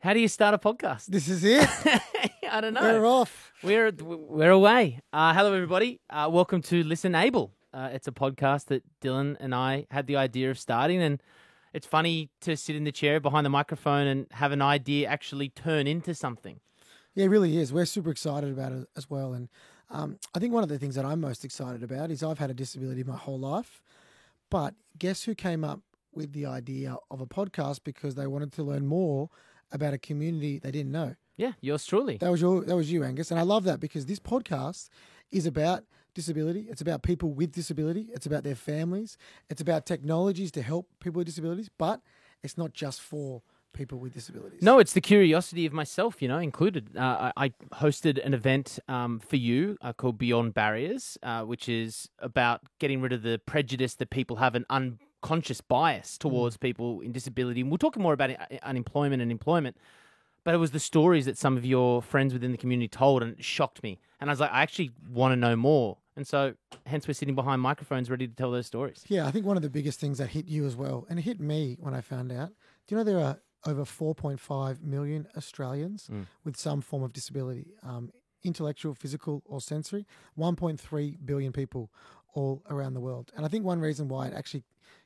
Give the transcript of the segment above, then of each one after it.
How do you start a podcast? This is it. I don't know. We're off. We're away. Hello, everybody. Welcome to Listen Able. It's a podcast that Dylan and I had the idea of starting, and it's funny to sit in the chair behind the microphone and have an idea actually turn into something. Yeah, it really is. We're super excited about it as well. And I think one of the things that I'm most excited about is I've had a disability my whole life. But guess who came up with the idea of a podcast because they wanted to learn more about a community they didn't know? Yeah, yours truly. That was you, Angus. And I love that because this podcast is about disability. It's about people with disability. It's about their families. It's about technologies to help people with disabilities. But it's not just for people with disabilities. No, it's the curiosity of myself, included. I hosted an event for you called Beyond Barriers, which is about getting rid of the prejudice that people have, an unconscious bias towards people in disability. And we'll talk more about unemployment and employment. But it was the stories that some of your friends within the community told, and it shocked me. And I was like, I actually want to know more. And so, hence, we're sitting behind microphones ready to tell those stories. Yeah, I think one of the biggest things that hit you as well, and it hit me when I found out, do you know there are over 4.5 million Australians with some form of disability, intellectual, physical, or sensory, 1.3 billion people all around the world. And I think one reason why it actually,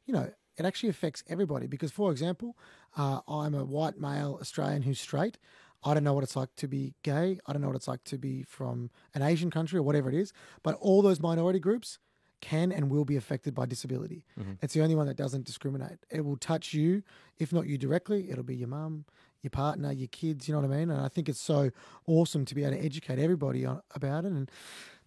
it actually affects everybody because, for example, I'm a white male Australian who's straight. I don't know what it's like to be gay. I don't know what it's like to be from an Asian country or whatever it is. But all those minority groups can and will be affected by disability. Mm-hmm. It's the only one that doesn't discriminate. It will touch you, if not you directly. It'll be your mum, your partner, your kids, you know what I mean? And I think it's so awesome to be able to educate everybody about it. And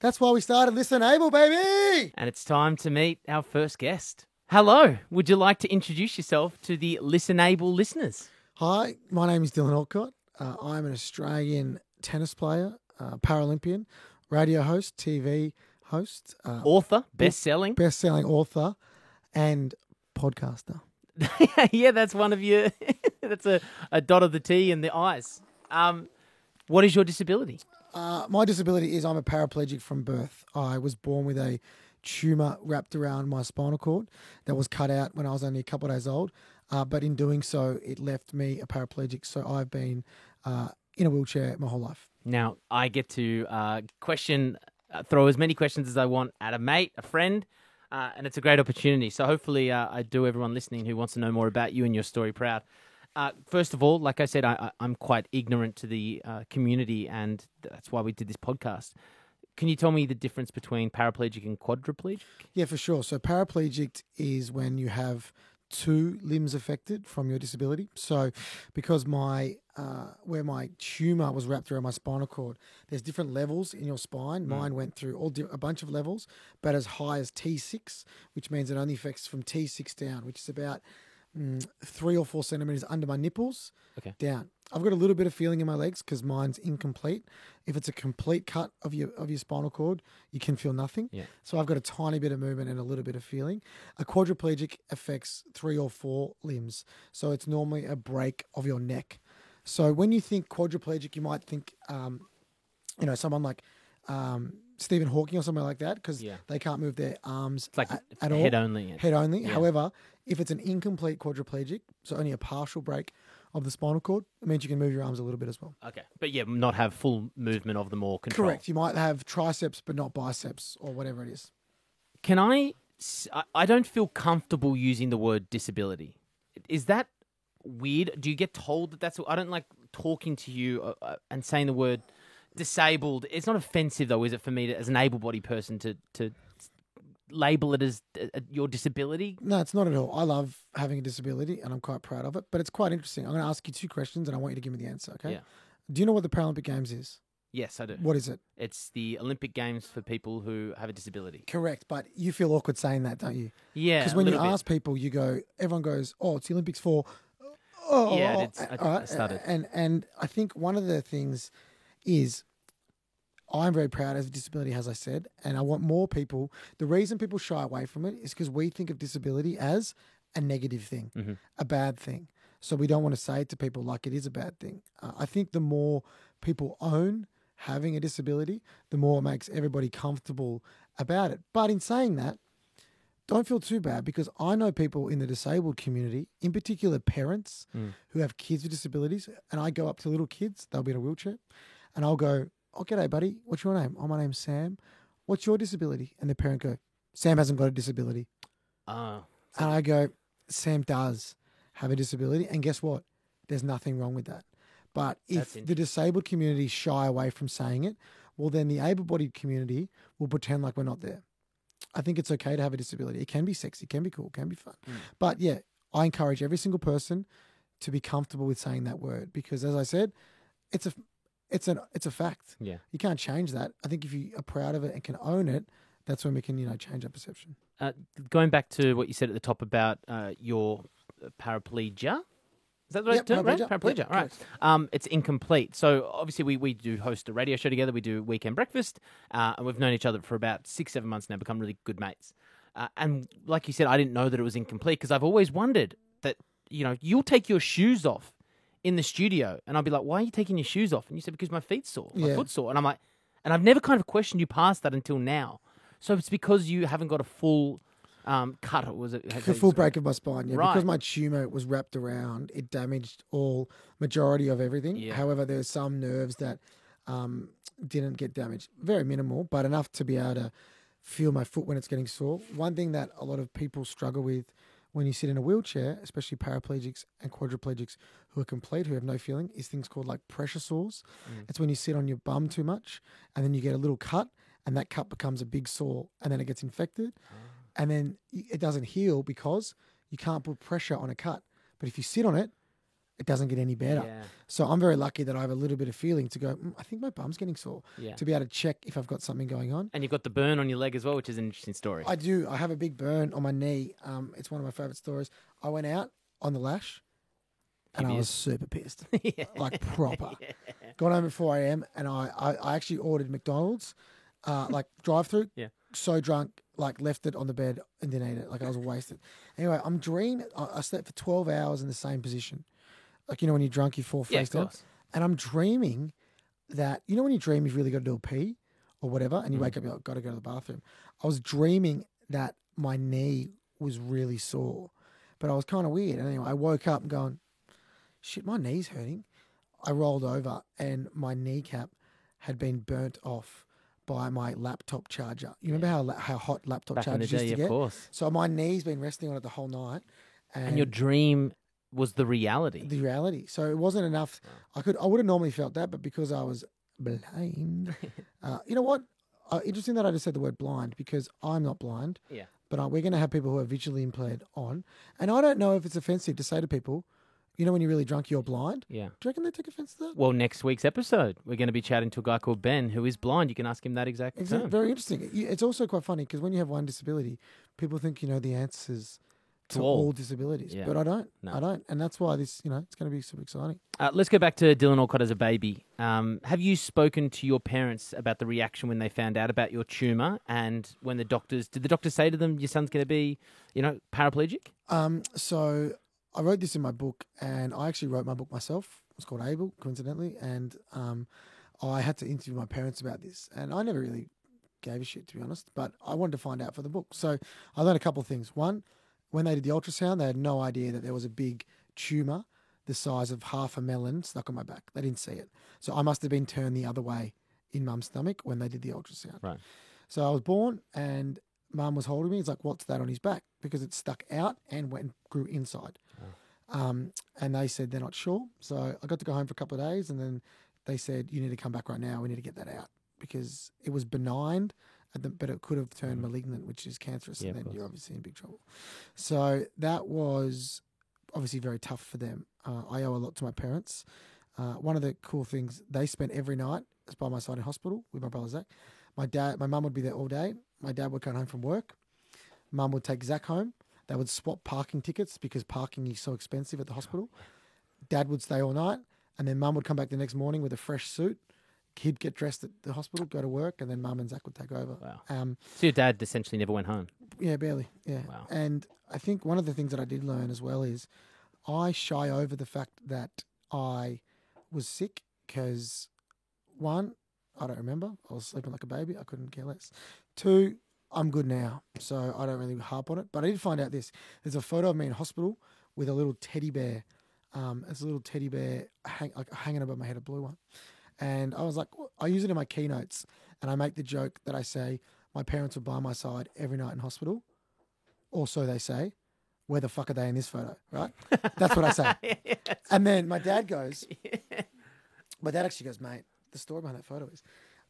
that's why we started Listen Able, baby! And it's time to meet our first guest. Hello. Would you like to introduce yourself to the Listen Able listeners? Hi, my name is Dylan Alcott. I'm an Australian tennis player, Paralympian, radio host, TV host. Author, best-selling author, and podcaster. Yeah, that's one of your... that's a dot of the T in the I's. What is your disability? My disability is I'm a paraplegic from birth. I was born with a tumour wrapped around my spinal cord that was cut out when I was only a couple of days old. But in doing so, it left me a paraplegic. So I've been in a wheelchair my whole life. Now, I get to throw as many questions as I want at a mate, a friend, and it's a great opportunity. So hopefully I do everyone listening who wants to know more about you and your story proud. First of all, like I said, I'm quite ignorant to the community, and that's why we did this podcast. Can you tell me the difference between paraplegic and quadriplegic? Yeah, for sure. So paraplegic is when you have two limbs affected from your disability. So because where my tumour was wrapped around my spinal cord, there's different levels in your spine. Mine went through a bunch of levels, but as high as T6, which means it only affects from T6 down, which is about 3 or 4 centimeters under my nipples down. I've got a little bit of feeling in my legs because mine's incomplete. If it's a complete cut of your spinal cord, you can feel nothing. Yeah. So I've got a tiny bit of movement and a little bit of feeling. A quadriplegic affects 3 or 4 limbs. So it's normally a break of your neck. So when you think quadriplegic, you might think, someone like Stephen Hawking or something like that because they can't move their arms it's like at all. Head only. Head only. Yeah. However, if it's an incomplete quadriplegic, so only a partial break of the spinal cord, it means you can move your arms a little bit as well. Okay. But not have full movement of them or control. Correct. You might have triceps but not biceps or whatever it is. Can I don't feel comfortable using the word disability. Is that weird? Do you get told that that's... I don't like talking to you and saying the word disabled. It's not offensive though, is it, for me as an able-bodied person to label it as your disability? No, it's not at all. I love having a disability and I'm quite proud of it, but it's quite interesting. I'm going to ask you 2 questions and I want you to give me the answer, okay? Yeah. Do you know what the Paralympic Games is? Yes, I do. What is it? It's the Olympic Games for people who have a disability. Correct, but you feel awkward saying that, don't you? Yeah, because when you ask people, everyone goes, "Oh, it's the Olympics for." Yeah, I started. And I think one of the things is I'm very proud as a disability, as I said, and I want more people. The reason people shy away from it is because we think of disability as a negative thing, a bad thing. So we don't want to say it to people like it is a bad thing. I think the more people own having a disability, the more it makes everybody comfortable about it. But in saying that, don't feel too bad because I know people in the disabled community, in particular parents who have kids with disabilities, and I go up to little kids, they'll be in a wheelchair, and I'll go, "Oh, g'day, buddy. What's your name?" "Oh, my name's Sam. What's your disability?" And the parent go, "Sam hasn't got a disability." Oh, And I go, "Sam does have a disability, and guess what? There's nothing wrong with that." But if the disabled community shy away from saying it, well, then the able-bodied community will pretend like we're not there. I think it's okay to have a disability. It can be sexy, can be cool, can be fun. But yeah, I encourage every single person to be comfortable with saying that word because, as I said, it's a fact. Yeah. You can't change that. I think if you are proud of it and can own it, that's when we can, change our perception. Going back to what you said at the top about your paraplegia. Is that the right term? Paraplegia. Right? Paraplegia. Yep, all right. It's incomplete. So obviously we do host a radio show together. We do Weekend Breakfast, and we've known each other for about 6-7 months now. Become really good mates. And like you said, I didn't know that it was incomplete because I've always wondered that you'll take your shoes off in the studio, and I'll be like, "Why are you taking your shoes off?" And you said, "Because my feet's sore, my foot's sore." And I'm like, and I've never kind of questioned you past that until now. So it's because you haven't got a full cut, or was it? The full break of my spine, Right. because my tumour was wrapped around, it damaged majority of everything. Yeah. However, there's some nerves that didn't get damaged, very minimal, but enough to be able to feel my foot when it's getting sore. One thing that a lot of people struggle with when you sit in a wheelchair, especially paraplegics and quadriplegics who are complete, who have no feeling, is things called like pressure sores. It's when you sit on your bum too much and then you get a little cut and that cut becomes a big sore and then it gets infected. And then it doesn't heal because you can't put pressure on a cut. But if you sit on it, it doesn't get any better. Yeah. So I'm very lucky that I have a little bit of feeling to go, I think my bum's getting sore, to be able to check if I've got something going on. And you've got the burn on your leg as well, which is an interesting story. I do. I have a big burn on my knee. It's one of my favourite stories. I went out on the lash and I was super pissed, like proper. Got home at 4 a.m. and I actually ordered McDonald's, like drive-through. Yeah. So drunk, like left it on the bed and didn't eat it. Like I was wasted. Anyway, I'm dreaming. I slept for 12 hours in the same position. Like, when you're drunk, you fall face down. And I'm dreaming that, when you dream you've really got to do a pee or whatever, and you wake up, you're like, got to go to the bathroom. I was dreaming that my knee was really sore, but I was kind of weird. And anyway, I woke up going, shit, my knee's hurting. I rolled over and my kneecap had been burnt off by my laptop charger. You remember how hot laptop chargers used to get? Of course. So my knee's been resting on it the whole night. And your dream was the reality. The reality. So it wasn't enough. I would have normally felt that, but because I was blind, you know what? Interesting that I just said the word blind because I'm not blind. Yeah. But we're going to have people who are visually impaired on. And I don't know if it's offensive to say to people, when you're really drunk, you're blind. Yeah. Do you reckon they take offense to that? Well, next week's episode, we're going to be chatting to a guy called Ben who is blind. You can ask him that exact term. Very interesting. It's also quite funny because when you have one disability, people think you know the answers to all disabilities. Yeah. But I don't. No. I don't. And that's why this, it's going to be super exciting. Let's go back to Dylan Alcott as a baby. Have you spoken to your parents about the reaction when they found out about your tumour and when did the doctors say to them, your son's going to be, paraplegic? So I wrote this in my book and I actually wrote my book myself. It's called Able, coincidentally. And I had to interview my parents about this. And I never really gave a shit, to be honest. But I wanted to find out for the book. So I learned a couple of things. One, when they did the ultrasound, they had no idea that there was a big tumour the size of half a melon stuck on my back. They didn't see it. So I must have been turned the other way in Mum's stomach when they did the ultrasound. Right. So I was born and Mum was holding me. It's like, what's that on his back? Because it stuck out and grew inside. Oh. And they said they're not sure. So I got to go home for a couple of days and then they said, you need to come back right now. We need to get that out because it was benign, but it could have turned malignant, which is cancerous, and then you're obviously in big trouble. So that was obviously very tough for them. I owe a lot to my parents. One of the cool things, they spent every night by my side in hospital with my brother Zach. My mum would be there all day. My dad would come home from work. Mum would take Zach home. They would swap parking tickets because parking is so expensive at the hospital. Dad would stay all night, and then Mum would come back the next morning with a fresh suit. He'd get dressed at the hospital, go to work, and then Mum and Zach would take over. Wow. So your dad essentially never went home? Yeah, barely. Yeah. Wow. And I think one of the things that I did learn as well is I shy over the fact that I was sick because, one, I don't remember. I was sleeping like a baby. I couldn't care less. Two, I'm good now, so I don't really harp on it. But I did find out this. There's a photo of me in hospital with a little teddy bear. It's a little teddy bear hanging above my head, a blue one. And I was like, I use it in my keynotes, and I make the joke that I say, my parents were by my side every night in hospital. Or so they say. Where the fuck are they in this photo, right? That's what I say. Yes. And then my dad goes, my dad actually goes, mate, the story behind that photo is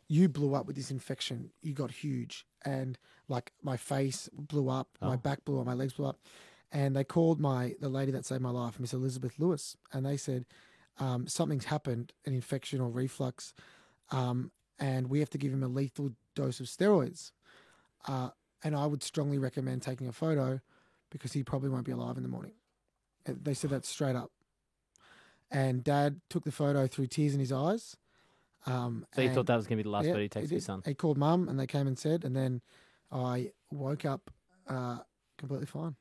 you blew up with this infection. You got huge. And like my face blew up, my back blew up, my legs blew up. And they called the lady that saved my life, Miss Elizabeth Lewis. And they said, something's happened, an infection or reflux. And we have to give him a lethal dose of steroids. And I would strongly recommend taking a photo because he probably won't be alive in the morning. They said that straight up. And Dad took the photo through tears in his eyes. So he thought that was going to be the last photo he takes of his son. He called Mum and they came and said, and then I woke up completely fine,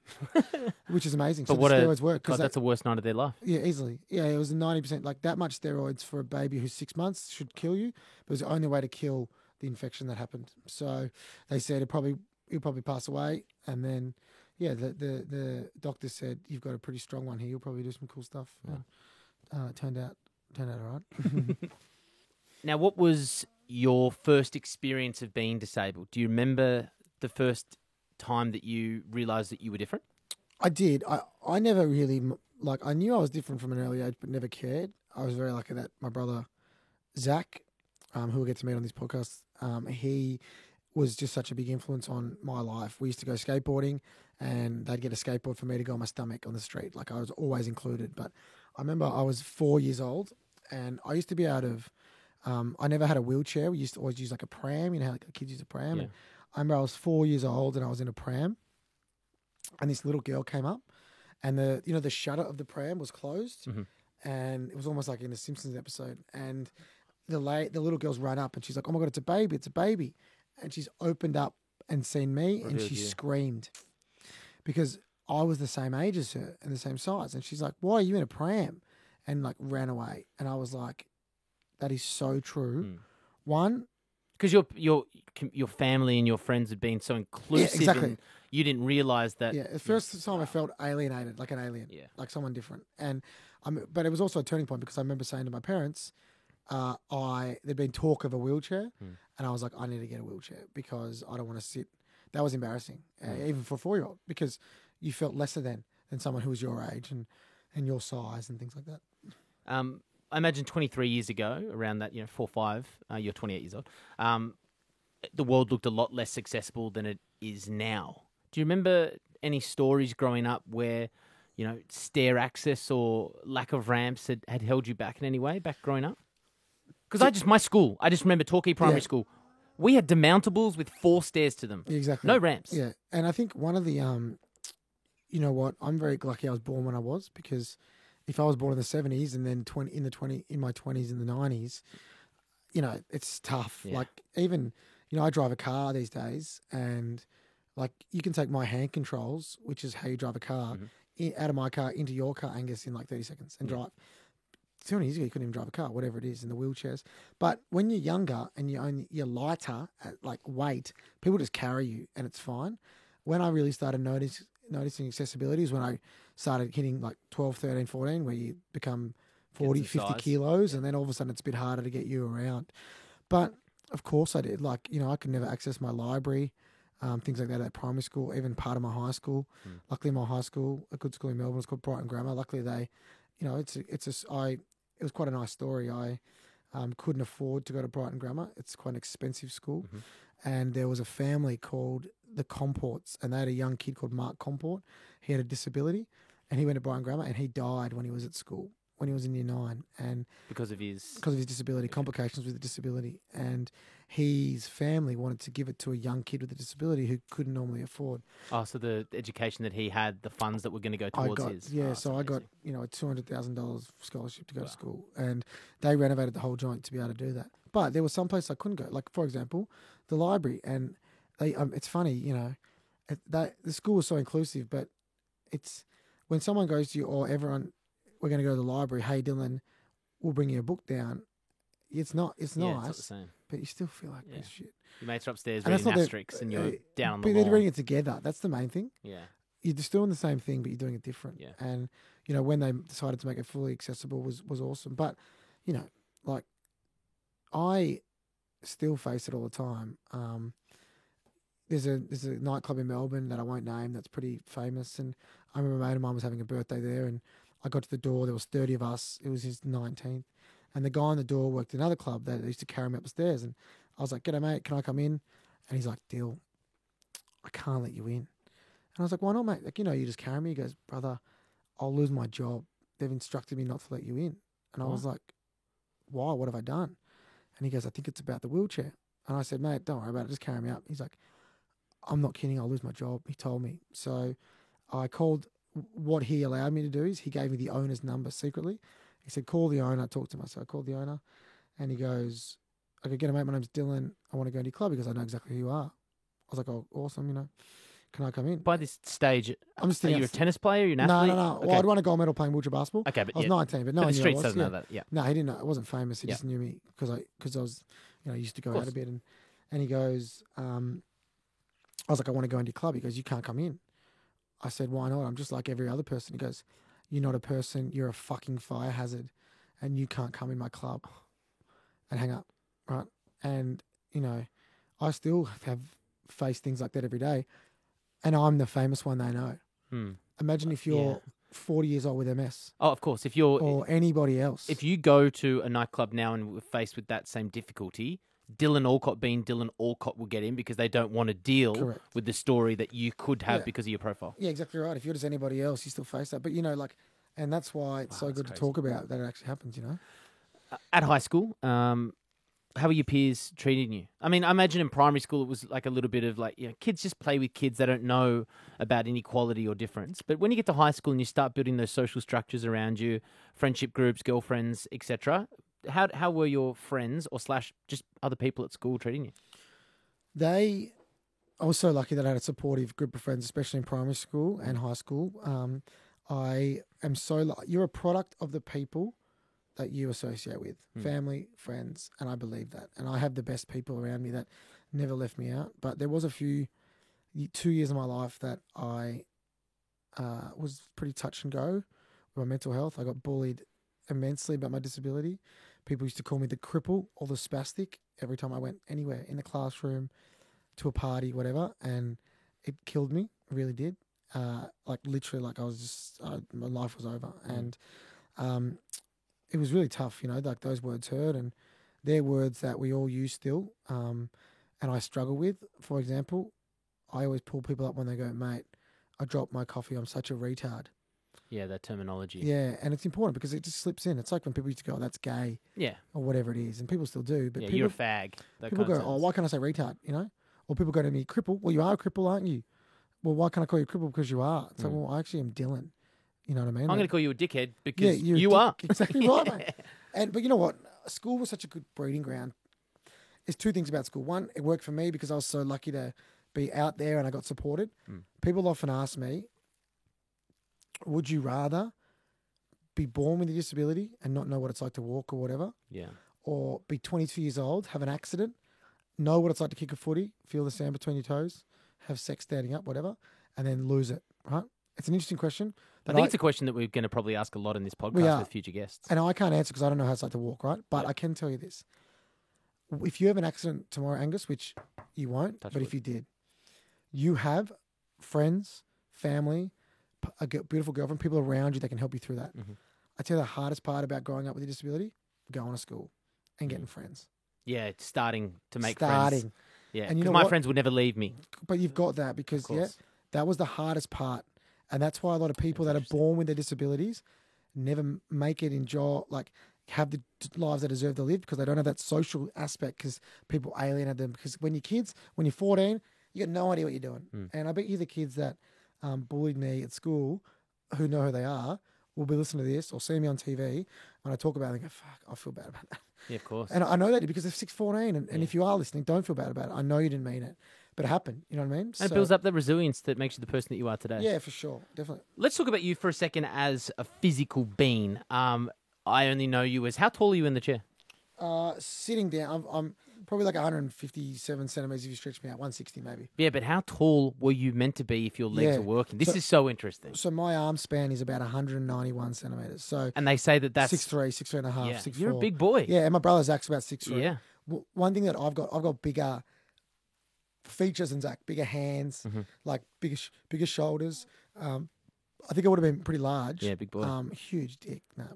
which is amazing. But so what the steroids work. God, that's the worst night of their life. Yeah, easily. Yeah, it was 90%. Like that much steroids for a baby who's 6 months should kill you. But it was the only way to kill the infection that happened. So they said he'll probably pass away, and then. Yeah, the doctor said you've got a pretty strong one here. You'll probably do some cool stuff. Yeah. Turned out all right. Now, what was your first experience of being disabled? Do you remember the first time that you realised that you were different? I did. I never really I knew I was different from an early age, but never cared. I was very lucky that my brother Zach, who we'll get to meet on this podcast, he was just such a big influence on my life. We used to go skateboarding and they'd get a skateboard for me to go on my stomach on the street. Like I was always included. But I remember I was 4 years old and I used to be out of, I never had a wheelchair. We used to always use like a pram, you know how like kids use a pram. Yeah. And I remember I was 4 years old and I was in a pram and this little girl came up and the shutter of the pram was closed and it was almost like in a Simpsons episode. And the little girl's run up and she's like, oh my God, it's a baby. And she's opened up and seen me and she screamed because I was the same age as her and the same size. And she's like, why are you in a pram? And like ran away. And I was like, that is so true. One, because your family and your friends had been so inclusive. Yeah, exactly. And you didn't realise that. Yeah, the first time I felt alienated, like an alien, like someone different. And but it was also a turning point because I remember saying to my parents, there'd been talk of a wheelchair, and I was like, I need to get a wheelchair because I don't want to sit. That was embarrassing, even for a 4-year-old, because you felt lesser than someone who was your age and your size and things like that. I imagine 23 years ago, around that, 4, 5, you're 28 years old. The world looked a lot less accessible than it is now. Do you remember any stories growing up where, stair access or lack of ramps had held you back in any way back growing up? Because I just remember Torquay Primary School. We had demountables with 4 stairs to them. Exactly. No ramps. Yeah. And I think one of the, you know what, I'm very lucky I was born when I was, because if I was born in the 70s and then in my 20s in the 90s, it's tough. Yeah. Like even, I drive a car these days and like you can take my hand controls, which is how you drive a car, out of my car into your car, Angus, in like 30 seconds and drive. 2 years ago, you couldn't even drive a car, whatever it is, in the wheelchairs. But when you're younger and you're lighter, at like weight, people just carry you and it's fine. When I really started noticing accessibility is when I started hitting like 12, 13, 14, where you become 40, 50 kilos, and then all of a sudden it's a bit harder to get you around. But of course I did. Like, I could never access my library, things like that at primary school, even part of my high school. Luckily, my high school, a good school in Melbourne, was called Brighton Grammar. Luckily, they, it was quite a nice story. I couldn't afford to go to Brighton Grammar. It's quite an expensive school. And there was a family called the Comports, and they had a young kid called Mark Comport. He had a disability, and he went to Brighton Grammar, and he died when he was at school, when he was in year 9. And because of his disability, complications with the disability. And his family wanted to give it to a young kid with a disability who couldn't normally afford. Oh, so the education that he had, the funds that were going to go towards his. Yeah, so I got, a $200,000 scholarship to go to school, and they renovated the whole joint to be able to do that. But there was some place I couldn't go, like, for example, the library. And they, it's funny, the school was so inclusive, but it's when someone goes to you, or everyone, we're going to go to the library, hey, Dylan, we'll bring you a book down. It's not. It's Yeah, nice, it's not the same. but you still feel like this shit. Your mates are upstairs And that's reading not asterisks and you're down on the But they're lawn. reading it together. That's the main thing. Yeah. You're just doing the same thing, but you're doing it different. Yeah. And when they decided to make it fully accessible was awesome. But like I still face it all the time. There's a nightclub in Melbourne that I won't name that's pretty famous, and I remember a mate of mine was having a birthday there, and I got to the door. There was 30 of us. It was his 19th, and the guy on the door worked at another club that used to carry me up the stairs. And I was like, "G'day, mate. Can I come in?" And he's like, "Dill, I can't let you in." And I was like, "Why not, mate? Like, you just carry me." He goes, "Brother, I'll lose my job. They've instructed me not to let you in." And I was like, "Why? What have I done?" And he goes, "I think it's about the wheelchair." And I said, "Mate, don't worry about it. Just carry me up." He's like, "I'm not kidding. I'll lose my job." He told me. So I called. What he allowed me to do is he gave me the owner's number secretly. He said, "Call the owner, talk to him." So I called the owner, and he goes, "I could get a mate. My name's Dylan. I want to go into your club because I know exactly who you are." I was like, "Oh, awesome. Can I come in?" By this stage, I'm just are you a tennis player? Are you an athlete? No. Okay. Well, I'd won a gold medal playing wheelchair basketball. Okay, but I was 19, but no but one the knew streets I was. doesn't know that. Yeah. No, he didn't know. I wasn't famous. He Yeah. just knew me because I was, used to go Of out a bit. And he goes, I was like, "I want to go into your club." He goes, "You can't come in." I said, "Why not? I'm just like every other person." He goes, "You're not a person. You're a fucking fire hazard, and you can't come in my club." And hang up, right? And I still have faced things like that every day, and I'm the famous one they know. Imagine if you're 40 years old with MS. Oh, of course. If you're or anybody else. If you go to a nightclub now and we're faced with that same difficulty, Dylan Alcott being Dylan Alcott will get in because they don't want to deal Correct. with the story that you could have because of your profile. Yeah, exactly right. If you're just anybody else, you still face that. But and that's why it's so good crazy. to talk about that it actually happens. At high school, how were your peers treating you? I mean, I imagine in primary school it was like a little bit of like, kids just play with kids. They don't know about inequality or difference. But when you get to high school and you start building those social structures around you, friendship groups, girlfriends, etc., how were your friends or / just other people at school treating you? I was so lucky that I had a supportive group of friends, especially in primary school and high school. I am you're a product of the people that you associate with, family, friends, and I believe that. And I have the best people around me that never left me out. But there was 2 years of my life that I was pretty touch and go with my mental health. I got bullied immensely about my disability. People used to call me the cripple or the spastic every time I went anywhere, in the classroom, to a party, whatever. And it killed me, it really did. Literally, I was just, my life was over. And it was really tough, like those words hurt, and they're words that we all use still. And I struggle with. For example, I always pull people up when they go, "Mate, I dropped my coffee. I'm such a retard." Yeah, that terminology. Yeah, and it's important because it just slips in. It's like when people used to go, "Oh, that's gay." Yeah. Or whatever it is. And people still do. But You're a fag. People go, "Oh, why can't I say retard?" Or people go to me, "Cripple." Well, you are a cripple, aren't you? Well, why can't I call you cripple? Because you are. It's like, well, I actually am Dylan. You know what I mean? I'm going to call you a dickhead because you are. are. Exactly right, mate. But you know what? School was such a good breeding ground. There's two things about school. One, it worked for me because I was so lucky to be out there and I got supported. People often ask me, would you rather be born with a disability and not know what it's like to walk or whatever? Yeah. Or be 22 years old, have an accident, know what it's like to kick a footy, feel the sand between your toes, have sex standing up, whatever, and then lose it, right? It's an interesting question. I think it's a question that we're going to probably ask a lot in this podcast with future guests. And I can't answer because I don't know how it's like to walk, right? But I can tell you this. If you have an accident tomorrow, Angus, which you won't, but if you did, you have friends, family, a beautiful girlfriend, people around you that can help you through that. I tell you the hardest part about growing up with a disability, going to school and getting friends. Yeah, starting to make friends. Yeah, and because my friends would never leave me. But you've got that because, that was the hardest part. And that's why a lot of people that are born with their disabilities never make it have the lives they deserve to live because they don't have that social aspect because people alienate them. Because when you're kids, when you're 14, you got no idea what you're doing. And I bet you the kids that bullied me at school, who know who they are, will be listening to this or see me on TV when I talk about it and go, fuck, I feel bad about that. Yeah, of course. And I know that because they're 6'14", and if you are listening, don't feel bad about it. I know you didn't mean it, but it happened. You know what I mean? And it builds up the resilience that makes you the person that you are today. Yeah, for sure. Definitely. Let's talk about you for a second as a physical being. I only know you as, how tall are you in the chair? Sitting down, I'm probably like 157 centimeters if you stretch me out, 160 maybe. Yeah, but how tall were you meant to be if your legs Yeah. are working? This is so interesting. So my arm span is about 191 centimeters. So And they say that that's 6'3", 6'3" and a half, yeah, 6'4". you're a big boy. Yeah, and my brother Zach's about 6'3". Yeah. One thing that I've got bigger features than Zach, bigger hands, like bigger shoulders. I think I would have been pretty large. Yeah, big boy. Huge dick. No.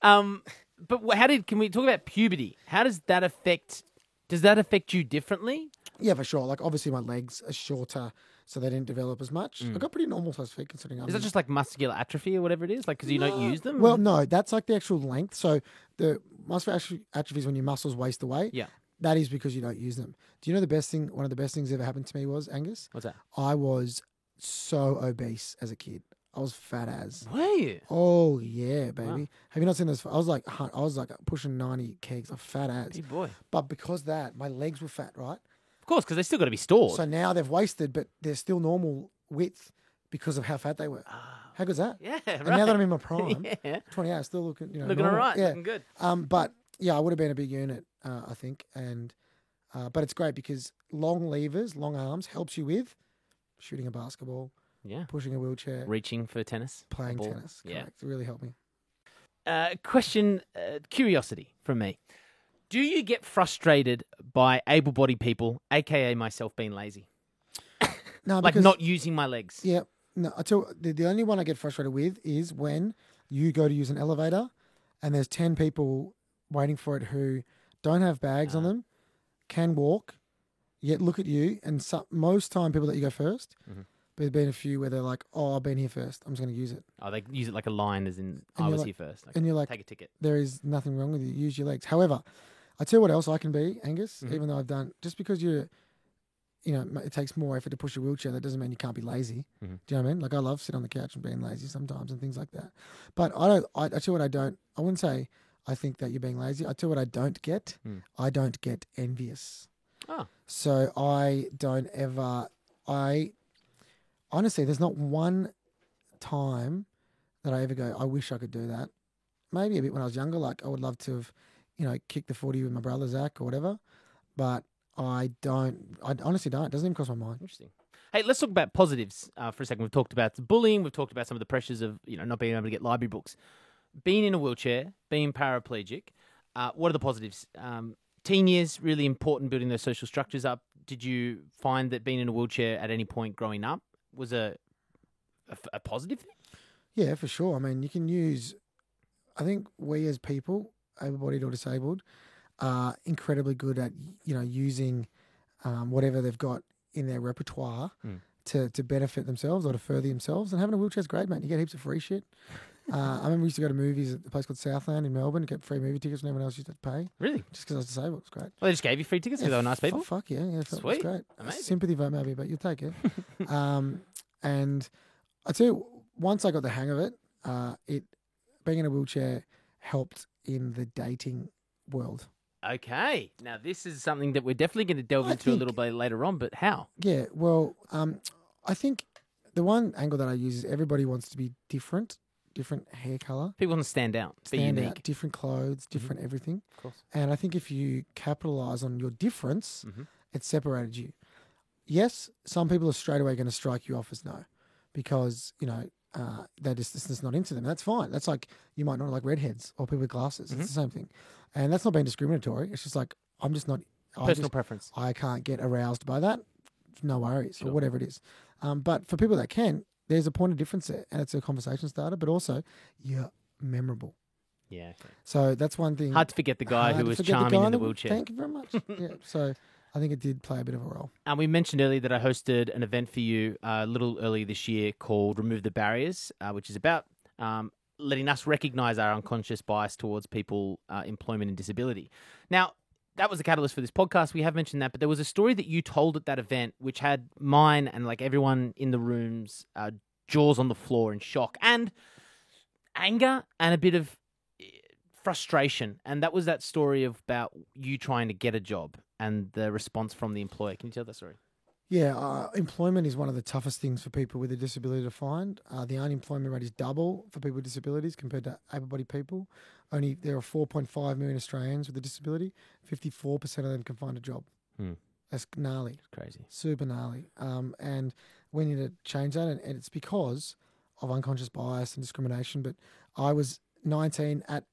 But can we talk about puberty? How does that affect? Does that affect you differently? Yeah, for sure. Like obviously my legs are shorter, so they didn't develop as much. I got pretty normal sized feet considering. Is that just like muscular atrophy or whatever it is? Like because you don't use them? Well, no, that's like the actual length. So the muscular atrophy is when your muscles waste away. Yeah. That is because you don't use them. Do you know the best thing? One of the best things that ever happened to me was, Angus? What's that? I was so obese as a kid. I was fat as. Were you? Oh yeah, baby. Wow. Have you not seen this? I was like pushing 90 kegs. I'm fat as. Big boy. But because that, my legs were fat, right? Of course, because they still got to be stored. So now they've wasted, but they're still normal width because of how fat they were. How good's that? Yeah, And right. now that I'm in my prime, Yeah. 28, still looking, Looking normal. all right. Yeah. Looking good. But yeah, I would have been a big unit, I think, and but it's great because long levers, long arms helps you with shooting a basketball, Yeah. pushing a wheelchair, Reaching for tennis. playing ball. tennis. Yeah. Correct. It really helped me. Curiosity from me. Do you get frustrated by able-bodied people, aka myself, being lazy? No, Like because, not using my legs? Yeah. No, I tell you, the only one I get frustrated with is when you go to use an elevator and there's 10 people waiting for it who don't have bags on them, can walk, yet look at you, and most time people let you go first. But there's been a few where they're like, "Oh, I've been here first. I'm just going to use it." Oh, they use it like a line, as in, I you're was like- here first. Okay. and you're like, Take a ticket. There is nothing wrong with you. Use your legs. However, I tell you what else I can be, Angus. Even though I've done just because it takes more effort to push a wheelchair. That doesn't mean you can't be lazy. Do you know what I mean? Like I love sitting on the couch and being lazy sometimes and things like that. But I don't. I tell you what I don't. I wouldn't say I think that you're being lazy. I tell you what I don't get. I don't get envious. Oh. So I don't ever. Honestly, there's not one time that I ever go, I wish I could do that. Maybe a bit when I was younger, like I would love to have, kicked the 40 with my brother Zach or whatever. But I don't. I honestly don't. It doesn't even cross my mind. Interesting. Hey, let's talk about positives for a second. We've talked about the bullying. We've talked about some of the pressures of not being able to get library books. Being in a wheelchair, being paraplegic, what are the positives? Teen years, really important, building those social structures up. Did you find that being in a wheelchair at any point growing up was a positive thing? Yeah, for sure. I mean, you can use. I think we as people, able-bodied or disabled, are incredibly good at using whatever they've got in their repertoire to benefit themselves or to further themselves. And having a wheelchair is great, mate. You get heaps of free shit. I remember we used to go to movies at a place called Southland in Melbourne, get free movie tickets when everyone else used to pay. Really? Just because I was disabled. It was great. Well, they just gave you free tickets because they were nice people? Fuck yeah. It was Sweet. great. Amazing. Sympathy vote maybe, but you'll take it. And I tell you, once I got the hang of it, being in a wheelchair helped in the dating world. Okay. Now, this is something that we're definitely going to delve into a little bit later on, but how? Yeah, well, I think the one angle that I use is everybody wants to be different hair color, People want to stand out, be unique. out, different clothes, different everything. Of course. And I think if you capitalize on your difference, it separated you. Yes, some people are straight away going to strike you off as no, because they're just not into them. That's fine. That's like you might not like redheads or people with glasses. It's the same thing, and that's not being discriminatory. It's just like I'm just not Personal preference. I can't get aroused by that. No worries, or whatever it is. But for people that can, there's a point of difference there, and it's a conversation starter. But also, you're memorable. Yeah. Okay. So that's one thing. Hard to forget the guy who was charming in the wheelchair. Thank you very much. Yeah. So I think it did play a bit of a role. And we mentioned earlier that I hosted an event for you a little earlier this year called Remove the Barriers, which is about letting us recognise our unconscious bias towards people, employment and disability. Now, that was the catalyst for this podcast. We have mentioned that, but there was a story that you told at that event which had mine and like everyone in the room's jaws on the floor in shock and anger and a bit of frustration. And that was that story about you trying to get a job and the response from the employer. Can you tell that story? Yeah, employment is one of the toughest things for people with a disability to find. The unemployment rate is double for people with disabilities compared to able-bodied people. Only there are 4.5 million Australians with a disability. 54% of them can find a job. Hmm. That's gnarly. It's crazy. Super gnarly. And we need to change that, and it's because of unconscious bias and discrimination. But I was 19 at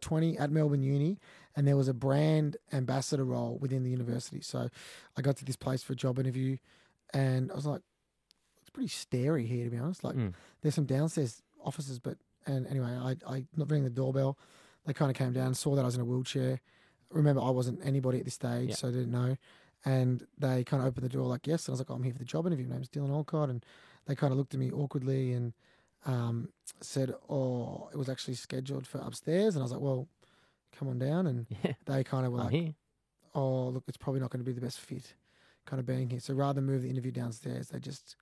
20 at Melbourne Uni, and there was a brand ambassador role within the university. So I got to this place for a job interview, and I was like, it's pretty starey here, to be honest. Like, there's some downstairs offices, and anyway, I not ringing the doorbell. They kind of came down, saw that I was in a wheelchair. Remember, I wasn't anybody at this stage, so I didn't know. And they kind of opened the door like, yes. And I was like, I'm here for the job interview. My name's Dylan Alcott. And they kind of looked at me awkwardly and said, oh, it was actually scheduled for upstairs. And I was like, well, come on down. And they kind of were like, here. oh, look, it's probably not going to be the best fit kind of being here. So rather than move the interview downstairs, they just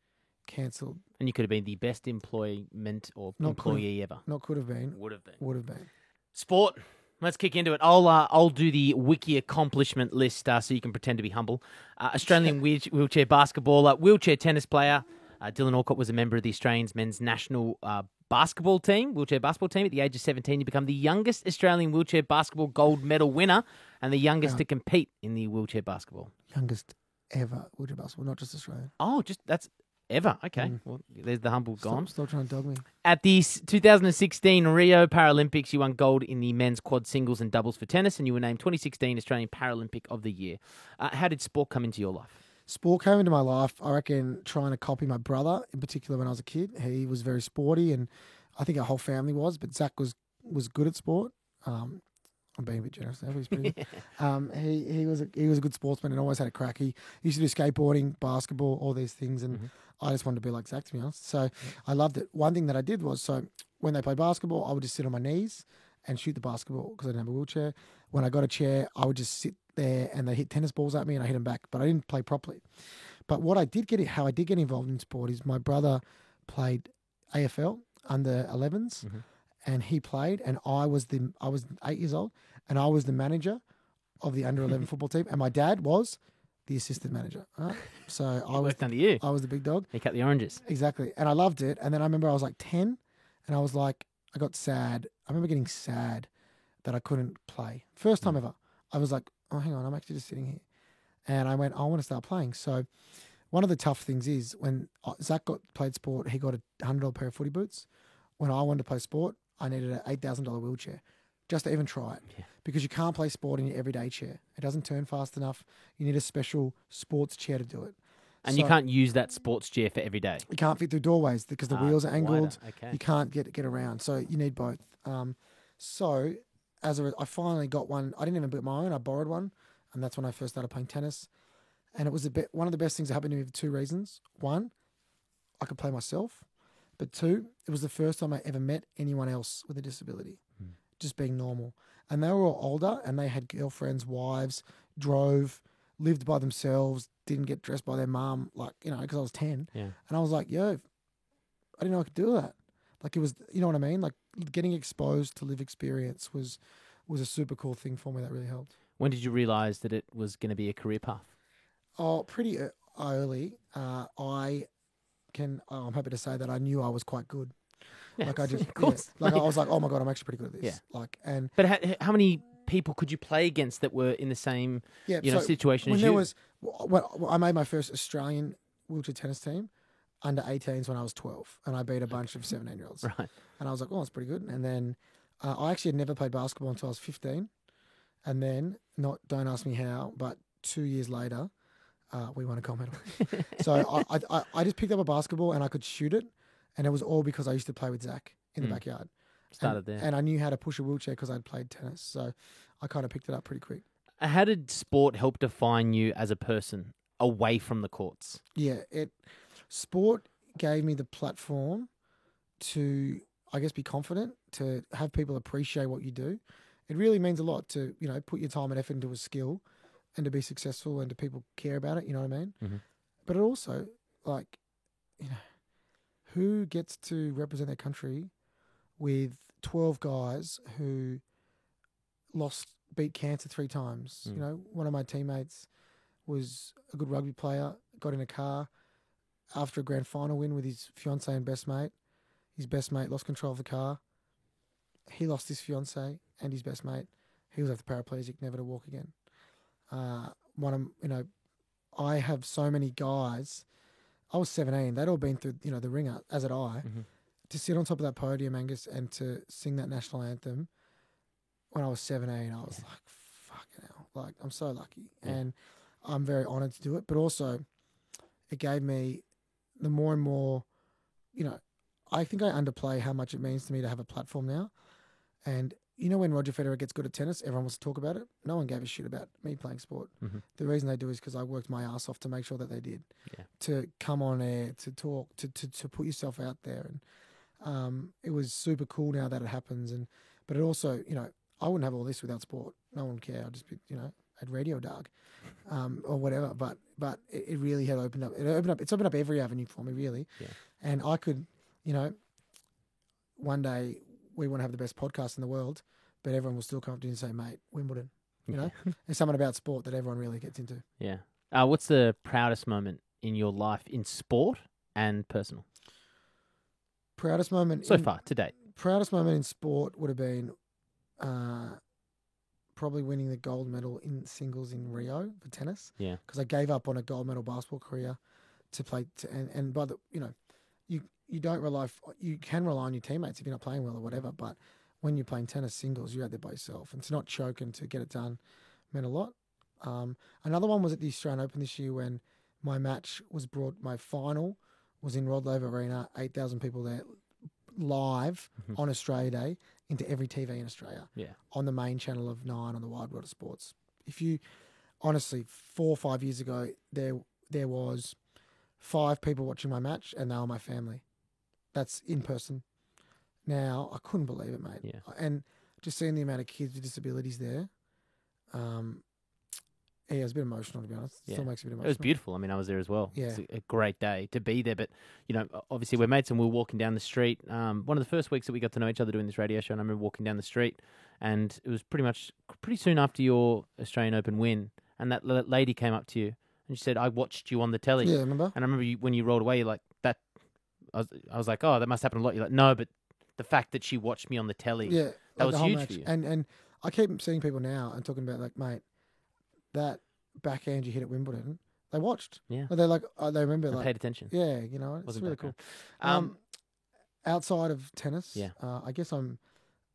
cancelled. And you could have been the best employment or employee ever. Not could have been. Would have been. Would have been. Sport. Let's kick into it. I'll do the wiki accomplishment list so you can pretend to be humble. Australian wheelchair basketball, wheelchair tennis player. Dylan Alcott was a member of the Australian men's national wheelchair basketball team. At the age of 17, he became the youngest Australian wheelchair basketball gold medal winner and the youngest to compete in the wheelchair basketball. Youngest ever wheelchair basketball, not just Australian. Oh, that's ever. Okay. Well, there's the humble gone. Stop trying to dog me. At the 2016 Rio Paralympics, you won gold in the men's quad singles and doubles for tennis, and you were named 2016 Australian Paralympic of the Year. How did sport come into your life? Sport came into my life, I reckon, trying to copy my brother, in particular when I was a kid. He was very sporty, and I think our whole family was, but Zach was good at sport. I'm being a bit generous there, but he's pretty good. He was a good sportsman and always had a crack. He used to do skateboarding, basketball, all these things, and I just wanted to be like Zach, to be honest. So I loved it. One thing that I did was, so when they played basketball, I would just sit on my knees and shoot the basketball because I didn't have a wheelchair. When I got a chair, I would just sit there and they hit tennis balls at me and I hit them back, but I didn't play properly. But how I did get involved in sport is my brother played AFL under 11s. And he played, and I was 8 years old, and I was the manager of the under 11 football team, and my dad was the assistant manager. Right? So I was under you. I was the big dog. He cut the oranges. Exactly, and I loved it. And then I remember I was like 10, and I was like, I got sad. I remember getting sad that I couldn't play. First time ever. I was like, oh, hang on, I'm actually just sitting here, and I went, I want to start playing. So one of the tough things is when Zach played sport, he got a $100 pair of footy boots. When I wanted to play sport, I needed an $8,000 wheelchair just to even try it because you can't play sport in your everyday chair. It doesn't turn fast enough. You need a special sports chair to do it. And you can't use that sports chair for every day. You can't fit through doorways because the wheels are angled. Okay. You can't get around. So you need both. So I finally got one. I didn't even build my own. I borrowed one. And that's when I first started playing tennis. And it was one of the best things that happened to me for two reasons. One, I could play myself. But two, it was the first time I ever met anyone else with a disability, just being normal. And they were all older and they had girlfriends, wives, drove, lived by themselves, didn't get dressed by their mum, because I was 10. Yeah. And I was like, yo, I didn't know I could do that. Like it was, you know what I mean? Like getting exposed to live experience was a super cool thing for me that really helped. When did you realise that it was going to be a career path? Oh, pretty early. I'm happy to say that I knew I was quite good. Yeah, like I just, of course. I was like, oh my God, I'm actually pretty good at this. Yeah. But how many people could you play against that were in the same situation as you? I made my first Australian wheelchair tennis team under 18s when I was 12, and I beat a bunch of 17-year-olds. Right. And I was like, oh, that's pretty good. And then I actually had never played basketball until I was 15, and then don't ask me how, but 2 years later. We won a gold medal. So I just picked up a basketball and I could shoot it. And it was all because I used to play with Zach in the backyard. Started there. And I knew how to push a wheelchair because I'd played tennis. So I kind of picked it up pretty quick. How did sport help define you as a person away from the courts? Yeah, sport gave me the platform to, I guess, be confident, to have people appreciate what you do. It really means a lot to, put your time and effort into a skill and to be successful and to people care about it, you know what I mean? Mm-hmm. But it also, who gets to represent their country with 12 guys who beat cancer 3 times? One of my teammates was a good rugby player, got in a car after a grand final win with his fiancée and best mate. His best mate lost control of the car. He lost his fiancée and his best mate. He was left paraplegic, never to walk again. I have so many guys. I was 17. They'd all been through, the ringer, as had I. Mm-hmm. To sit on top of that podium, Angus, and to sing that national anthem when I was 17, I was like, fucking hell. Like, I'm so lucky. Yeah. And I'm very honoured to do it. But also, it gave me the more and more, I think I underplay how much it means to me to have a platform now. And when Roger Federer gets good at tennis, everyone wants to talk about it. No one gave a shit about me playing sport. Mm-hmm. The reason they do is because I worked my ass off to make sure that they did. Yeah. To come on air, to talk, to put yourself out there. And it was super cool now that it happens. But it also, I wouldn't have all this without sport. No one would care. I'd just be, at Radio Dog or whatever. But it really had opened up. It's opened up every avenue for me, really. Yeah. And I could, one day we want to have the best podcast in the world, but everyone will still come up to you and say, mate, Wimbledon. There's something about sport that everyone really gets into. Yeah. What's the proudest moment in your life in sport and personal? Proudest moment so far to date. Proudest moment in sport would have been probably winning the gold medal in singles in Rio for tennis. Yeah. Because I gave up on a gold medal basketball career to play, and by the you don't rely. You can rely on your teammates if you're not playing well or whatever. But when you're playing tennis singles, you're out there by yourself, and to not choke and to get it done meant a lot. Another one was at the Australian Open this year when my match was brought. My final was in Rod Laver Arena, 8,000 people there, live on Australia Day into every TV in Australia. Yeah. On the main channel of 9 on the Wide World of Sports. If you honestly 4 or 5 years ago, there was 5 people watching my match, and they were my family. That's in person. Now, I couldn't believe it, mate. Yeah. And just seeing the amount of kids with disabilities there, it was a bit emotional, to be honest. It still makes it a bit emotional. It was beautiful. I mean, I was there as well. Yeah. It's a great day to be there. But, obviously we're mates and we were walking down the street. One of the first weeks that we got to know each other doing this radio show, and I remember walking down the street, and it was pretty soon after your Australian Open win, and that lady came up to you and she said, I watched you on the telly. Yeah, remember? And I remember when you rolled away, you're like, that. I was like, oh, that must happen a lot. You're like, no, but the fact that she watched me on the telly, that was huge for you. And I keep seeing people now and talking about, like, mate, that backhand you hit at Wimbledon, they watched. Yeah. They're like, they remember. I paid attention. Yeah, it's really cool. Outside of tennis, I guess I'm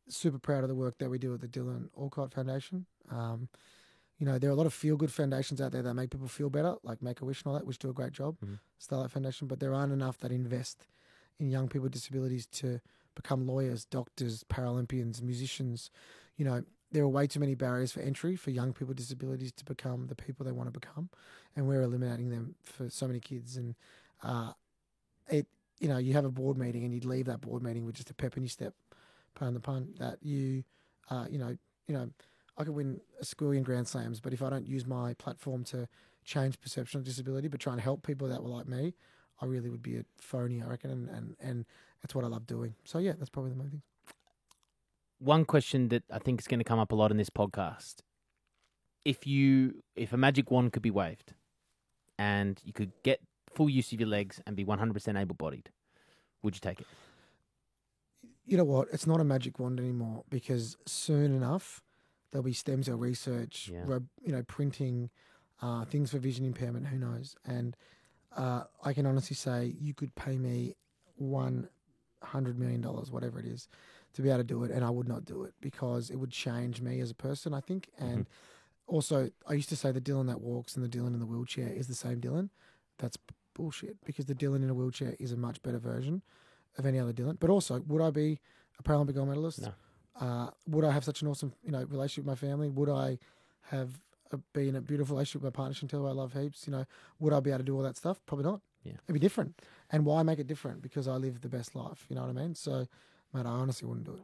super proud of the work that we do at the Dylan Alcott Foundation. There are a lot of feel-good foundations out there that make people feel better, like Make-A-Wish and all that, which do a great job, Starlight Foundation, but there aren't enough that invest in young people with disabilities to become lawyers, doctors, Paralympians, musicians. There are way too many barriers for entry for young people with disabilities to become the people they want to become, and we're eliminating them for so many kids. And you have a board meeting and you'd leave that board meeting with just a pep in your step, pardon the pun, that I could win a squillion Grand Slams, but if I don't use my platform to change perception of disability, but try and help people that were like me, I really would be a phony, I reckon, and that's what I love doing. So yeah, that's probably the main thing. One question that I think is going to come up a lot in this podcast: if a magic wand could be waved, and you could get full use of your legs and be 100% able-bodied, would you take it? You know what? It's not a magic wand anymore, because soon enough there'll be stem cell research, printing, things for vision impairment. Who knows? And I can honestly say you could pay me $100 million, whatever it is, to be able to do it, and I would not do it because it would change me as a person, I think. And also, I used to say the Dylan that walks and the Dylan in the wheelchair is the same Dylan. That's bullshit, because the Dylan in a wheelchair is a much better version of any other Dylan. But also, would I be a Paralympic gold medalist? No. Would I have such an awesome, relationship with my family? Would I have be in a beautiful relationship with my partner, Chantel, I love heaps? Would I be able to do all that stuff? Probably not. Yeah. It'd be different. And why make it different? Because I live the best life. You know what I mean? So, mate, I honestly wouldn't do it.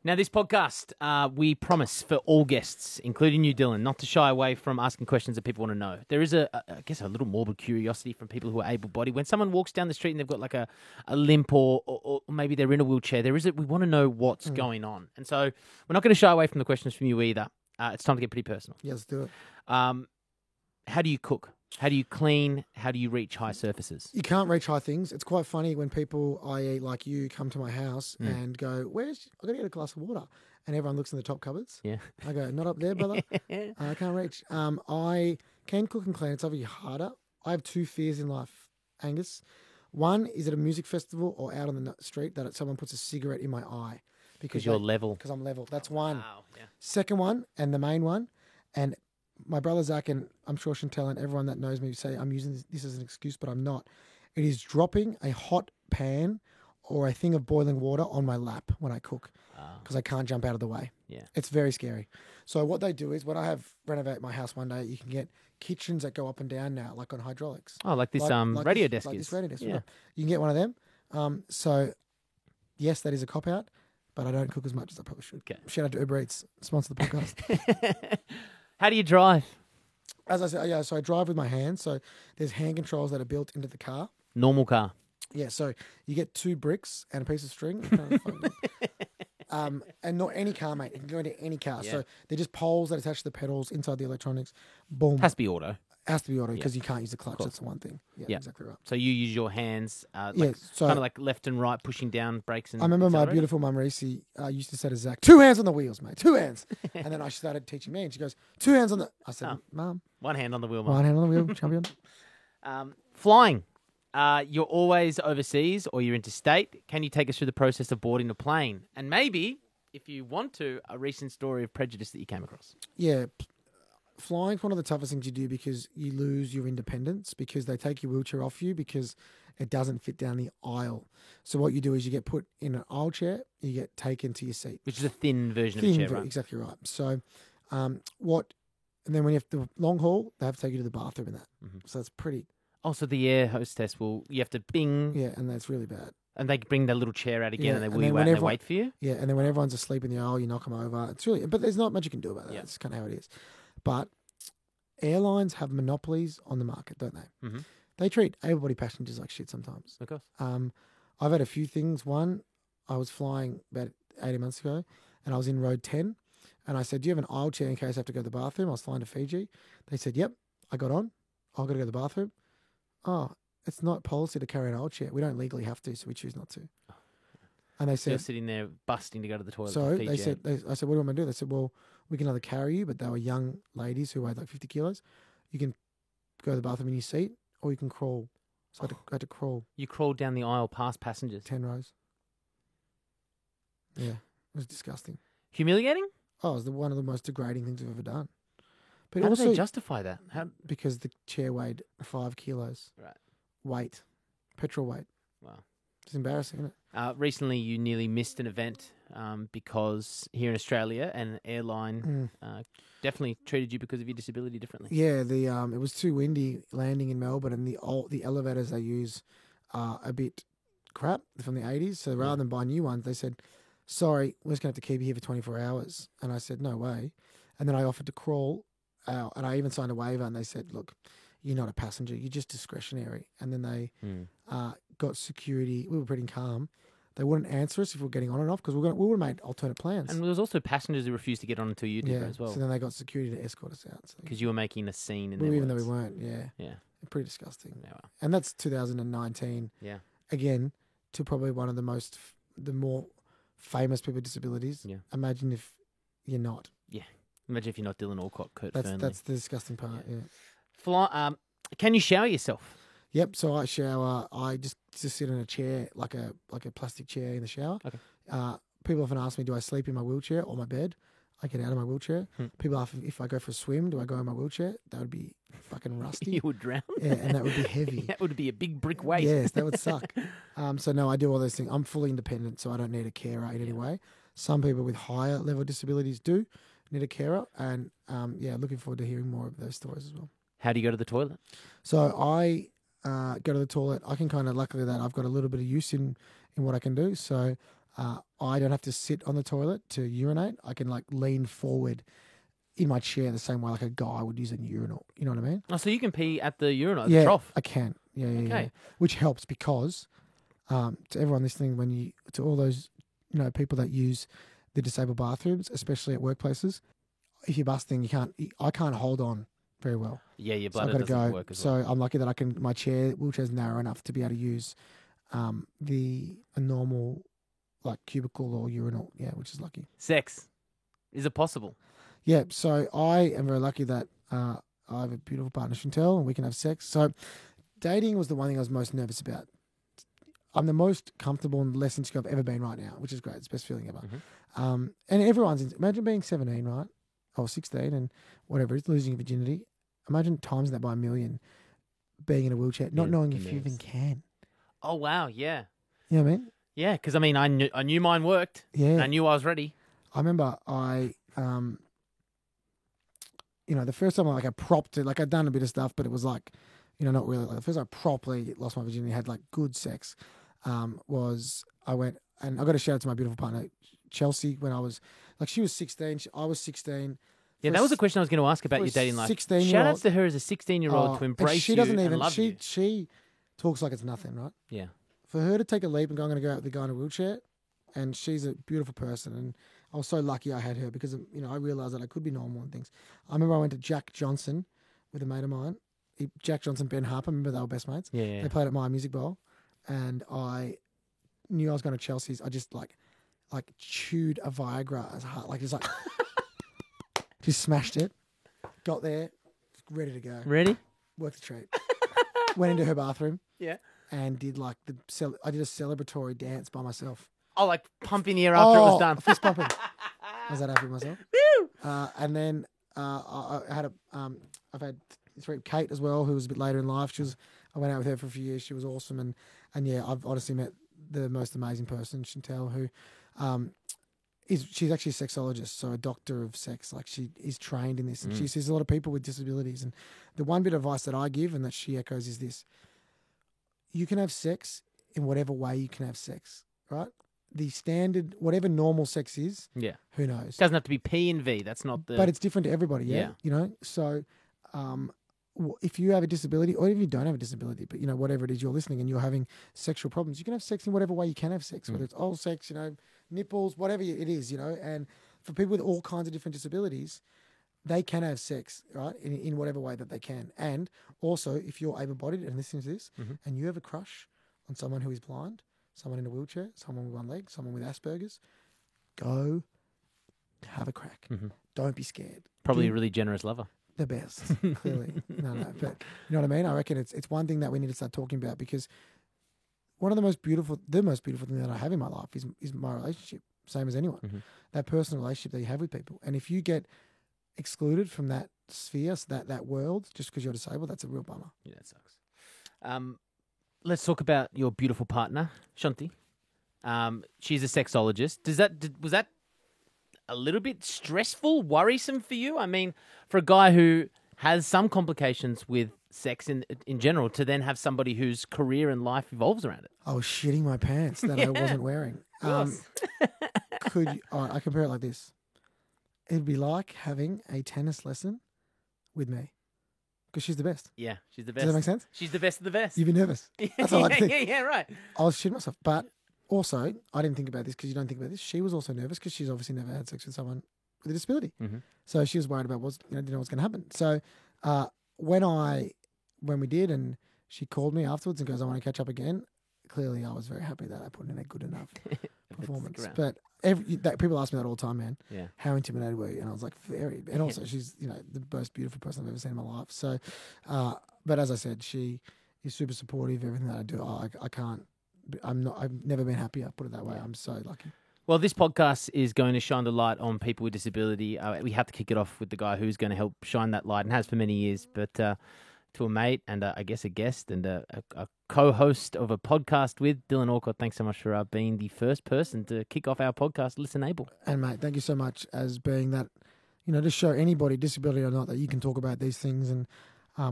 Now, this podcast, we promise for all guests, including you, Dylan, not to shy away from asking questions that people want to know. There is I guess, a little morbid curiosity from people who are able-bodied. When someone walks down the street and they've got like a limp or maybe they're in a wheelchair, we want to know what's going on. And so we're not going to shy away from the questions from you either. It's time to get pretty personal. Yeah, let's do it. How do you cook? How do you clean? How do you reach high surfaces? You can't reach high things. It's quite funny when people, i.e., like you, come to my house and go, I got to get a glass of water. And everyone looks in the top cupboards. Yeah. I go, not up there, brother. I can't reach. I can cook and clean. It's obviously harder. I have two fears in life, Angus. One is at a music festival or out on the street that someone puts a cigarette in my eye. Because you're level. Because I'm level. That's one. Wow. Yeah. Second one, and the main one, and my brother Zach, and I'm sure Chantel and everyone that knows me say I'm using this as an excuse, but I'm not. It is dropping a hot pan or a thing of boiling water on my lap when I cook because I can't jump out of the way. Yeah. It's very scary. So what they do is when I have renovate my house one day, you can get kitchens that go up and down now, like on hydraulics. Oh, like this radio desk like is. this radio desk. Yeah. Right. You can get one of them. So yes, that is a cop out, but I don't cook as much as I probably should. Okay. Shout out to Uber Eats, sponsor the podcast. How do you drive? As I said, yeah, so I drive with my hands. So there's hand controls that are built into the car. Normal car. Yeah, so you get 2 bricks and a piece of string. And not any car, mate. You can go into any car. Yeah. So they're just poles that attach to the pedals inside the electronics. Boom. Has to be auto. Has to be auto because you can't use the clutch. Cool. That's the one thing. Yeah, Yeah. exactly right. So you use your hands, So kind of like left and right, pushing down brakes and I remember my accelerator? beautiful mum Reese used to say to Zach, 2 hands on the wheels, mate, 2 hands. And then I started teaching me, and she goes, 2 hands on the. I said, Mum, One hand on the wheel, Mum. one hand on the wheel, champion. Flying. You're always overseas or you're interstate. Can you take us through the process of boarding a plane? And maybe, if you want to, a recent story of prejudice that you came across. Yeah, flying's one of the toughest things you do because you lose your independence because they take your wheelchair off you because it doesn't fit down the aisle. So what you do is you get put in an aisle chair, you get taken to your seat. Which is a thin version of a chair, right? Exactly right. So and then when you have the long haul, they have to take you to the bathroom in that. Mm-hmm. So that's pretty, Also, the air hostess you have to bing, yeah, and that's really bad. and they bring their little chair out again Yeah, and they and wheel then you out and they whenever- wait for you. Yeah, and then when everyone's asleep in the aisle, you knock them over. It's really, but there's not much you can do about that. Yeah. It's kind of how it is. But airlines have monopolies on the market, don't they? Mm-hmm. They treat able-bodied passengers like shit sometimes. Of course. I've had a few things. One, I was flying about 18 months ago, and I was in road 10, and I said, "Do you have an aisle chair in case I have to go to the bathroom?" I was flying to Fiji. They said, "Yep." I got on. I've got to go to the bathroom. Oh, it's not policy to carry an aisle chair. We don't legally have to, so we choose not to. And they So you're said, sitting there busting to go to the toilet. so to feed they you said, I said, "What do you want me to do?" They said, "Well, we can either carry you, but they were young ladies who weighed like 50 kilos. You can go to the bathroom in your seat, or you can crawl." So I had to crawl You crawled down the aisle past passengers. 10 rows. Yeah, it was disgusting. Humiliating? Oh, it was one of the most degrading things I've ever done. But How do also they justify that? because the chair weighed 5 kilos. Right. Weight. Petrol weight. Wow. It's embarrassing, isn't it? Recently, you nearly missed an event because here in Australia, an airline definitely treated you because of your disability differently. Yeah, it was too windy landing in Melbourne, and the elevators they use are a bit crap from the 80s. So rather than buy new ones, they said, "Sorry, we're just going to have to keep you here for 24 hours." And I said, "No way." And then I offered to crawl out, and I even signed a waiver, and they said, "Look, you're not a passenger, you're just discretionary." And then they got security. We were pretty calm. They wouldn't answer us if we were getting on and off because we would have made alternate plans. And there was also passengers who refused to get on until you did as well. So then they got security to escort us out. Because you were making a scene in Well, their even though we words. weren't, yeah. Yeah. Pretty disgusting. Yeah, well, And that's 2019. yeah. Again, to probably one of the more famous people with disabilities. Yeah. Imagine if you're not. Imagine if you're not Dylan Alcott, Kurt That's Fearnley. that's the disgusting part. Yeah. Can you shower yourself? Yep. So I shower. I just sit in a chair, like a plastic chair in the shower. Okay. People often ask me, do I sleep in my wheelchair or my bed? I get out of my wheelchair. People ask if I go for a swim, do I go in my wheelchair? That would be fucking rusty. You would drown. Yeah, and that would be heavy. That would be a big brick weight. Yes, that would suck. So no, I do all those things. I'm fully independent, so I don't need a carer in any way. Some people with higher level disabilities do need a carer, and looking forward to hearing more of those stories as well. How do you go to the toilet? So I go to the toilet. I can luckily that I've got a little bit of use in what I can do. So I don't have to sit on the toilet to urinate. I can lean forward in my chair the same way like a guy would use a urinal. You know what I mean? Oh, so you can pee at the urinal, Yeah, the trough. I can. Yeah. Okay. Which helps because to everyone listening, to all those people that use the disabled bathrooms, especially at workplaces, if you're busting, I can't hold on very well. Yeah, your So I've bladder got to doesn't go. work as So well. I'm lucky that my wheelchair's narrow enough to be able to use a normal like cubicle or urinal. Yeah, which is lucky. Sex. Is it possible? Yeah, so I am very lucky that I have a beautiful partner, Chantel, and we can have sex. So dating was the one thing I was most nervous about. I'm the most comfortable and less insecure I've ever been right now, which is great. It's the best feeling ever. Mm-hmm. And imagine being 17, right? Or 16 and whatever, it's losing your virginity. Imagine times that by a million being in a wheelchair, not knowing if you even can. Oh, wow. Yeah. You know what I mean? Yeah, because, I mean, I knew mine worked. Yeah. And I knew I was ready. I remember the first time I propped it, like I'd done a bit of stuff, but it was like, not really. Like the first time I properly lost my virginity, had like good sex, was I went, and I got a shout out to my beautiful partner, Chelsea, when I was, like she was 16, I was 16. Yeah, that was a question I was going to ask about your dating life. 16-year-old, shout outs to her as a 16-year-old to embrace she doesn't you even, and love you. She talks like it's nothing, right? Yeah. For her to take a leap and go, I'm going to go out with the guy in a wheelchair, and she's a beautiful person, and I was so lucky I had her because, I realised that I could be normal and things. I remember I went to Jack Johnson with a mate of mine. Jack Johnson, Ben Harper, remember they were best mates? Yeah. They played at my music bowl, and I knew I was going to Chelsea's. I just like chewed a Viagra as hard, just smashed it. Got there, ready to go. Ready? Worked the treat. Went into her bathroom. Yeah. And did I did a celebratory dance by myself. Oh, like pumping the air after it was done. Fist pumping. I was that happy with myself. And then I had I've had Kate as well, who was a bit later in life. I went out with her for a few years. She was awesome, and yeah, I've honestly met the most amazing person, Chantel, who she's actually a sexologist, so a doctor of sex. Like she is trained in this, and she sees a lot of people with disabilities. And the one bit of advice that I give and that she echoes is this: you can have sex in whatever way you can have sex, right? The standard, whatever normal sex is, who knows? It doesn't have to be P and V. That's not the. But it's different to everybody, yeah. So, if you have a disability, or if you don't have a disability, but whatever it is you're listening and you're having sexual problems, you can have sex in whatever way you can have sex, whether it's oral sex, nipples, whatever it is, and for people with all kinds of different disabilities, they can have sex, right, in whatever way that they can. And also, if you're able-bodied and listening to this, and you have a crush on someone who is blind, someone in a wheelchair, someone with one leg, someone with Asperger's, go have a crack. Don't be scared. Probably a really generous lover. The best, clearly. No, but you know what I mean? I reckon it's one thing that we need to start talking about, because one of the most beautiful thing that I have in my life is my relationship, same as anyone. That personal relationship that you have with people. And if you get excluded from that sphere, that world, just because you're disabled, that's a real bummer. Yeah, that sucks. Let's talk about your beautiful partner, Shanti. She's a sexologist. Was that a little bit stressful, worrisome for you? I mean, for a guy who has some complications with sex in general, to then have somebody whose career and life evolves around it. I was shitting my pants that I wasn't wearing. I compare it like this. It'd be like having a tennis lesson with me, because she's the best. Yeah, she's the best. Does that make sense? She's the best of the best. You'd be nervous. That's all I think. Yeah, right. I was shitting myself. But also, I didn't think about this because you don't think about this. She was also nervous because she's obviously never had sex with someone with a disability. So she was worried about didn't know what's going to happen. So when we did, and she called me afterwards and goes, I want to catch up again. Clearly, I was very happy that I put in a good enough performance. But people ask me that all the time, man. Yeah. How intimidated were you? And I was like, very. And also, she's the most beautiful person I've ever seen in my life. So, but as I said, she is super supportive of everything that I do. I've never been happier. Put it that way. I'm so lucky. Well, this podcast is going to shine the light on people with disability. We have to kick it off with the guy who's going to help shine that light, and has for many years. But to a mate and I guess a guest and a co-host of a podcast with Dylan Alcott, thanks so much for being the first person to kick off our podcast, Listen Able. And mate, thank you so much as being that, to show anybody, disability or not, that you can talk about these things. And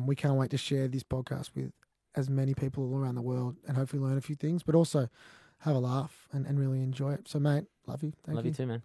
we can't wait to share this podcast with as many people all around the world and hopefully learn a few things, but also have a laugh and really enjoy it. So, mate, love you. Thank you. Love you too, man.